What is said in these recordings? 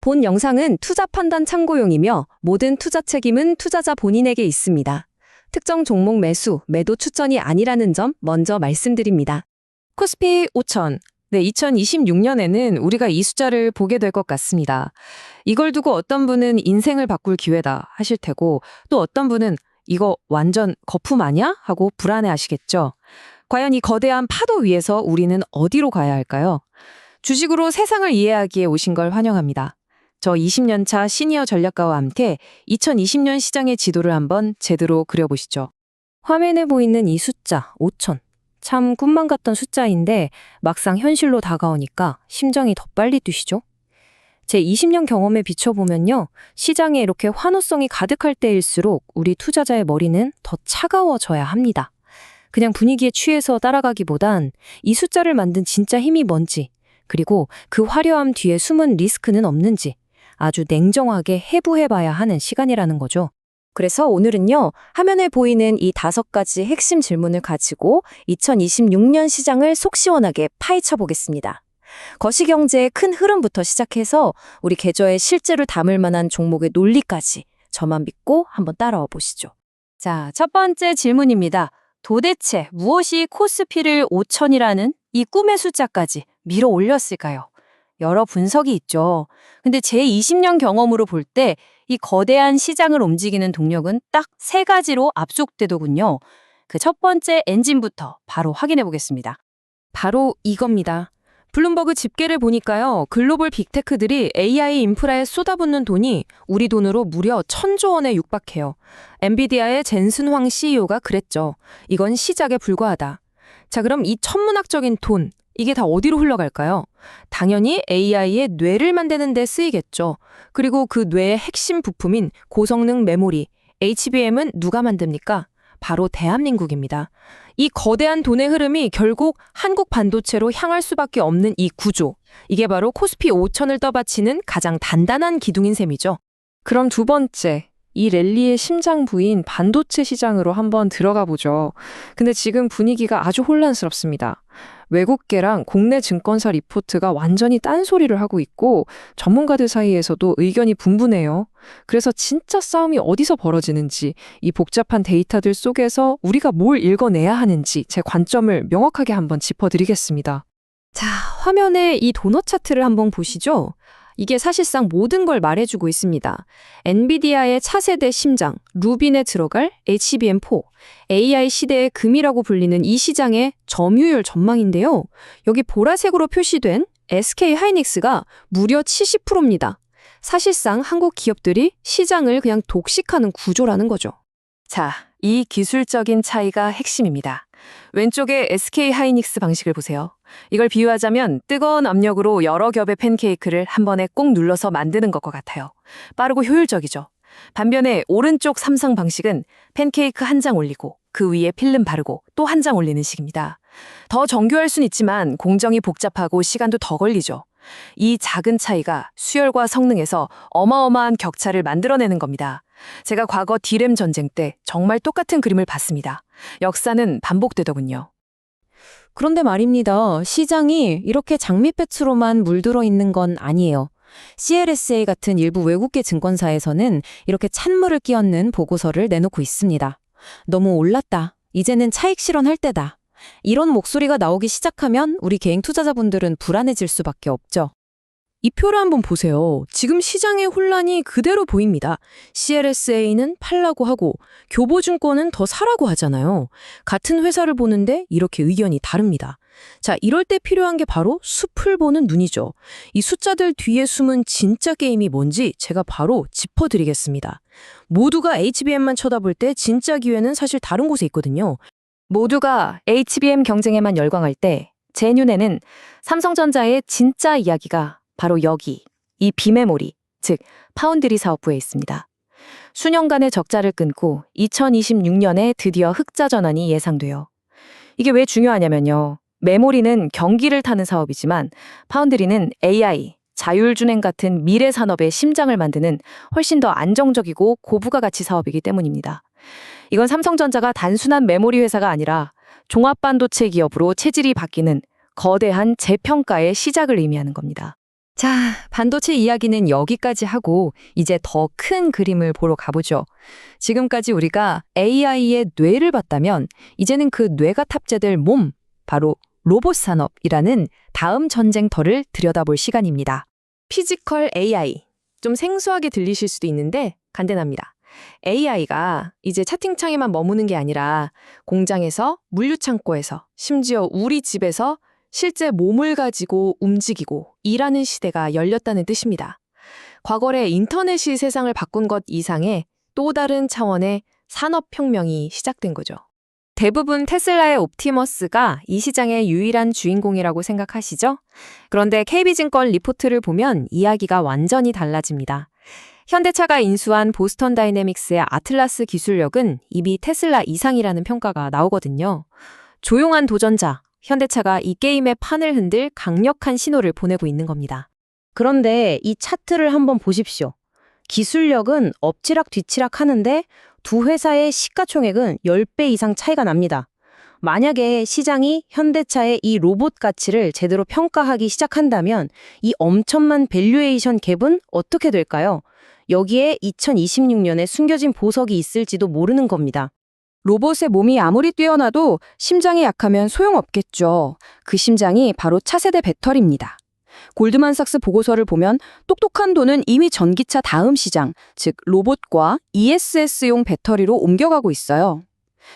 본 영상은 투자 판단 참고용이며 모든 투자 책임은 투자자 본인에게 있습니다. 특정 종목 매수, 매도 추천이 아니라는 점 먼저 말씀드립니다. 코스피 5천. 네, 2026년에는 우리가 이 숫자를 보게 될 것 같습니다. 이걸 두고 어떤 분은 인생을 바꿀 기회다 하실 테고 또 어떤 분은 이거 완전 거품 아니야? 하고 불안해하시겠죠. 과연 이 거대한 파도 위에서 우리는 어디로 가야 할까요? 주식으로 세상을 이해하기에 오신 걸 환영합니다. 저 20년 차 시니어 전략가와 함께 2020년 시장의 지도를 한번 제대로 그려보시죠. 화면에 보이는 이 숫자 5천. 참 꿈만 같던 숫자인데 막상 현실로 다가오니까 심장이 더 빨리 뛰시죠? 제 20년 경험에 비춰보면요. 시장에 이렇게 환호성이 가득할 때일수록 우리 투자자의 머리는 더 차가워져야 합니다. 그냥 분위기에 취해서 따라가기보단 이 숫자를 만든 진짜 힘이 뭔지, 그리고 그 화려함 뒤에 숨은 리스크는 없는지 아주 냉정하게 해부해봐야 하는 시간이라는 거죠. 그래서 오늘은요, 화면에 보이는 이 5가지 핵심 질문을 가지고 2026년 시장을 속 시원하게 파헤쳐 보겠습니다. 거시경제의 큰 흐름부터 시작해서 우리 계좌에 실제로 담을 만한 종목의 논리까지 저만 믿고 한번 따라와 보시죠. 자, 첫 번째 질문입니다. 도대체 무엇이 코스피를 5천이라는 이 꿈의 숫자까지 밀어 올렸을까요? 여러 분석이 있죠. 근데 제 20년 경험으로 볼 때 이 거대한 시장을 움직이는 동력은 딱 3가지로 압축되더군요. 그 첫 번째 엔진부터 바로 확인해 보겠습니다. 바로 이겁니다. 블룸버그 집계를 보니까요. 글로벌 빅테크들이 AI 인프라에 쏟아붓는 돈이 우리 돈으로 무려 1,000조 원에 육박해요. 엔비디아의 젠슨 황 CEO가 그랬죠. 이건 시작에 불과하다. 자, 그럼 이 천문학적인 돈, 이게 다 어디로 흘러갈까요? 당연히 AI의 뇌를 만드는 데 쓰이겠죠. 그리고 그 뇌의 핵심 부품인 고성능 메모리, HBM은 누가 만듭니까? 바로 대한민국입니다. 이 거대한 돈의 흐름이 결국 한국 반도체로 향할 수밖에 없는 이 구조. 이게 바로 코스피 5천을 떠받치는 가장 단단한 기둥인 셈이죠. 그럼 두 번째, 이 랠리의 심장 부인 반도체 시장으로 한번 들어가 보죠. 근데 지금 분위기가 아주 혼란스럽습니다. 외국계랑 국내 증권사 리포트가 완전히 딴소리를 하고 있고 전문가들 사이에서도 의견이 분분해요. 그래서 진짜 싸움이 어디서 벌어지는지, 이 복잡한 데이터들 속에서 우리가 뭘 읽어내야 하는지 제 관점을 명확하게 한번 짚어드리겠습니다. 자, 화면에 이 도넛 차트를 한번 보시죠. 이게 사실상 모든 걸 말해주고 있습니다. 엔비디아의 차세대 심장, 루빈에 들어갈 HBM4, AI 시대의 금이라고 불리는 이 시장의 점유율 전망인데요. 여기 보라색으로 표시된 SK 하이닉스가 무려 70%입니다. 사실상 한국 기업들이 시장을 그냥 독식하는 구조라는 거죠. 자, 이 기술적인 차이가 핵심입니다. 왼쪽에 SK 하이닉스 방식을 보세요. 이걸 비유하자면 뜨거운 압력으로 여러 겹의 팬케이크를 한 번에 꼭 눌러서 만드는 것과 같아요. 빠르고 효율적이죠. 반면에 오른쪽 삼성 방식은 팬케이크 한 장 올리고 그 위에 필름 바르고 또 한 장 올리는 식입니다. 더 정교할 순 있지만 공정이 복잡하고 시간도 더 걸리죠. 이 작은 차이가 수열과 성능에서 어마어마한 격차를 만들어내는 겁니다. 제가 과거 D램 전쟁 때 정말 똑같은 그림을 봤습니다. 역사는 반복되더군요. 그런데 말입니다. 시장이 이렇게 장밋빛으로만 물들어 있는 건 아니에요. CLSA 같은 일부 외국계 증권사에서는 이렇게 찬물을 끼얹는 보고서를 내놓고 있습니다. 너무 올랐다. 이제는 차익 실현할 때다. 이런 목소리가 나오기 시작하면 우리 개인 투자자분들은 불안해질 수밖에 없죠. 이 표를 한번 보세요. 지금 시장의 혼란이 그대로 보입니다. CLSA는 팔라고 하고 교보증권은 더 사라고 하잖아요. 같은 회사를 보는데 이렇게 의견이 다릅니다. 자, 이럴 때 필요한 게 바로 숲을 보는 눈이죠. 이 숫자들 뒤에 숨은 진짜 게임이 뭔지 제가 바로 짚어드리겠습니다. 모두가 HBM만 쳐다볼 때 진짜 기회는 사실 다른 곳에 있거든요. 모두가 HBM 경쟁에만 열광할 때 제 눈에는 삼성전자의 진짜 이야기가 바로 여기, 이 비메모리, 즉 파운드리 사업부에 있습니다. 수년간의 적자를 끊고 2026년에 드디어 흑자 전환이 예상돼요. 이게 왜 중요하냐면요. 메모리는 경기를 타는 사업이지만 파운드리는 AI, 자율주행 같은 미래 산업의 심장을 만드는 훨씬 더 안정적이고 고부가가치 사업이기 때문입니다. 이건 삼성전자가 단순한 메모리 회사가 아니라 종합반도체 기업으로 체질이 바뀌는 거대한 재평가의 시작을 의미하는 겁니다. 자, 반도체 이야기는 여기까지 하고 이제 더 큰 그림을 보러 가보죠. 지금까지 우리가 AI의 뇌를 봤다면 이제는 그 뇌가 탑재될 몸, 바로 로봇 산업이라는 다음 전쟁터를 들여다볼 시간입니다. 피지컬 AI. 좀 생소하게 들리실 수도 있는데 간단합니다. AI가 이제 채팅창에만 머무는 게 아니라 공장에서, 물류창고에서, 심지어 우리 집에서 실제 몸을 가지고 움직이고 일하는 시대가 열렸다는 뜻입니다. 과거의 인터넷이 세상을 바꾼 것 이상의 또 다른 차원의 산업혁명이 시작된 거죠. 대부분 테슬라의 옵티머스가 이 시장의 유일한 주인공이라고 생각하시죠? 그런데 KB증권 리포트를 보면 이야기가 완전히 달라집니다. 현대차가 인수한 보스턴 다이내믹스의 아틀라스 기술력은 이미 테슬라 이상이라는 평가가 나오거든요. 조용한 도전자, 현대차가 이 게임의 판을 흔들 강력한 신호를 보내고 있는 겁니다. 그런데 이 차트를 한번 보십시오. 기술력은 엎치락뒤치락 하는데 두 회사의 시가총액은 10배 이상 차이가 납니다. 만약에 시장이 현대차의 이 로봇 가치를 제대로 평가하기 시작한다면 이 엄청난 밸류에이션 갭은 어떻게 될까요? 여기에 2026년에 숨겨진 보석이 있을지도 모르는 겁니다. 로봇의 몸이 아무리 뛰어나도 심장이 약하면 소용없겠죠. 그 심장이 바로 차세대 배터리입니다. 골드만삭스 보고서를 보면 똑똑한 돈은 이미 전기차 다음 시장, 즉 로봇과 ESS용 배터리로 옮겨가고 있어요.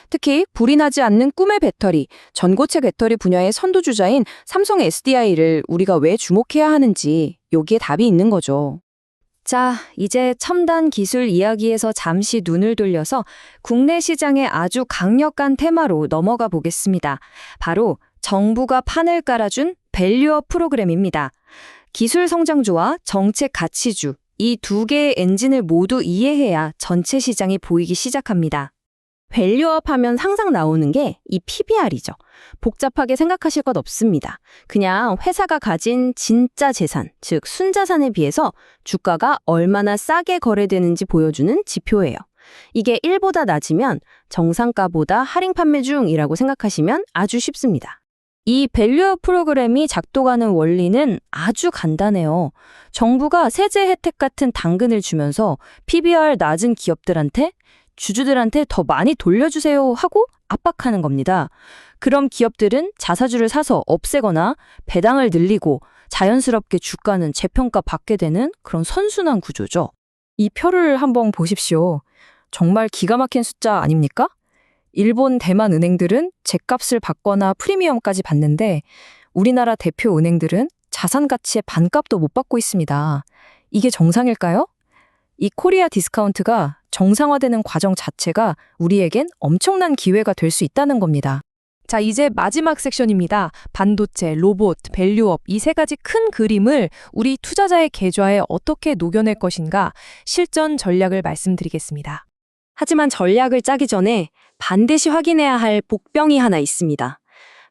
특히 불이 나지 않는 꿈의 배터리, 전고체 배터리 분야의 선두주자인 삼성 SDI를 우리가 왜 주목해야 하는지 여기에 답이 있는 거죠. 자, 이제 첨단 기술 이야기에서 잠시 눈을 돌려서 국내 시장의 아주 강력한 테마로 넘어가 보겠습니다. 바로 정부가 판을 깔아준 밸류업 프로그램입니다. 기술 성장주와 정책 가치주, 이 두 개의 엔진을 모두 이해해야 전체 시장이 보이기 시작합니다. 밸류업 하면 항상 나오는 게 이 PBR이죠. 복잡하게 생각하실 것 없습니다. 그냥 회사가 가진 진짜 재산, 즉 순자산에 비해서 주가가 얼마나 싸게 거래되는지 보여주는 지표예요. 이게 1보다 낮으면 정상가보다 할인 판매 중이라고 생각하시면 아주 쉽습니다. 이 밸류업 프로그램이 작동하는 원리는 아주 간단해요. 정부가 세제 혜택 같은 당근을 주면서 PBR 낮은 기업들한테 주주들한테 더 많이 돌려주세요 하고 압박하는 겁니다. 그럼 기업들은 자사주를 사서 없애거나 배당을 늘리고 자연스럽게 주가는 재평가 받게 되는 그런 선순환 구조죠. 이 표를 한번 보십시오. 정말 기가 막힌 숫자 아닙니까? 일본, 대만 은행들은 죗값을 받거나 프리미엄까지 받는데 우리나라 대표 은행들은 자산 가치의 반값도 못 받고 있습니다. 이게 정상일까요? 이 코리아 디스카운트가 정상화되는 과정 자체가 우리에겐 엄청난 기회가 될 수 있다는 겁니다. 자, 이제 마지막 섹션입니다. 반도체, 로봇, 밸류업 이 세 가지 큰 그림을 우리 투자자의 계좌에 어떻게 녹여낼 것인가 실전 전략을 말씀드리겠습니다. 하지만 전략을 짜기 전에 반드시 확인해야 할 복병이 하나 있습니다.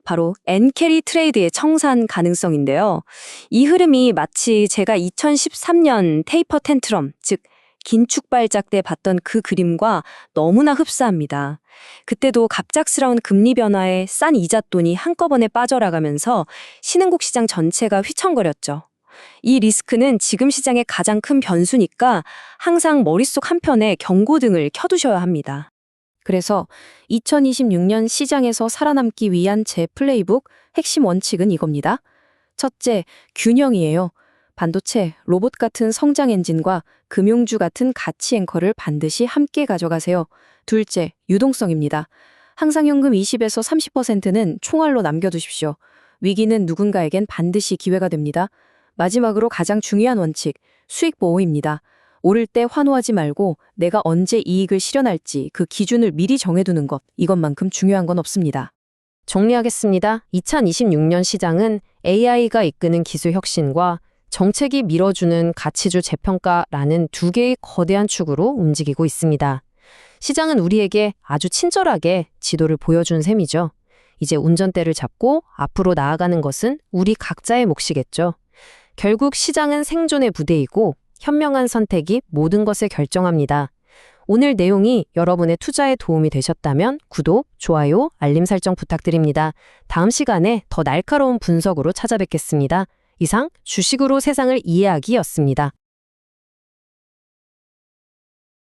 바로 엔캐리 트레이드의 청산 가능성인데요. 이 흐름이 마치 제가 2013년 테이퍼 텐트럼, 즉 긴축발작 때 봤던 그 그림과 너무나 흡사합니다. 그때도 갑작스러운 금리 변화에 싼 이잣돈이 한꺼번에 빠져나가면서 신흥국 시장 전체가 휘청거렸죠. 이 리스크는 지금 시장의 가장 큰 변수니까 항상 머릿속 한편에 경고등을 켜두셔야 합니다. 그래서 2026년 시장에서 살아남기 위한 제 플레이북 핵심 원칙은 이겁니다. 첫째, 균형이에요. 반도체, 로봇 같은 성장 엔진과 금융주 같은 가치 앵커를 반드시 함께 가져가세요. 둘째, 유동성입니다. 항상 현금 20에서 30%는 총알로 남겨두십시오. 위기는 누군가에겐 반드시 기회가 됩니다. 마지막으로 가장 중요한 원칙, 수익 보호입니다. 오를 때 환호하지 말고 내가 언제 이익을 실현할지 그 기준을 미리 정해두는 것, 이것만큼 중요한 건 없습니다. 정리하겠습니다. 2026년 시장은 AI가 이끄는 기술 혁신과 정책이 밀어주는 가치주 재평가라는 두 개의 거대한 축으로 움직이고 있습니다. 시장은 우리에게 아주 친절하게 지도를 보여준 셈이죠. 이제 운전대를 잡고 앞으로 나아가는 것은 우리 각자의 몫이겠죠. 결국 시장은 생존의 부대이고 현명한 선택이 모든 것을 결정합니다. 오늘 내용이 여러분의 투자에 도움이 되셨다면 구독, 좋아요, 알림 설정 부탁드립니다. 다음 시간에 더 날카로운 분석으로 찾아뵙겠습니다. 이상 주식으로 세상을 이해하기였습니다.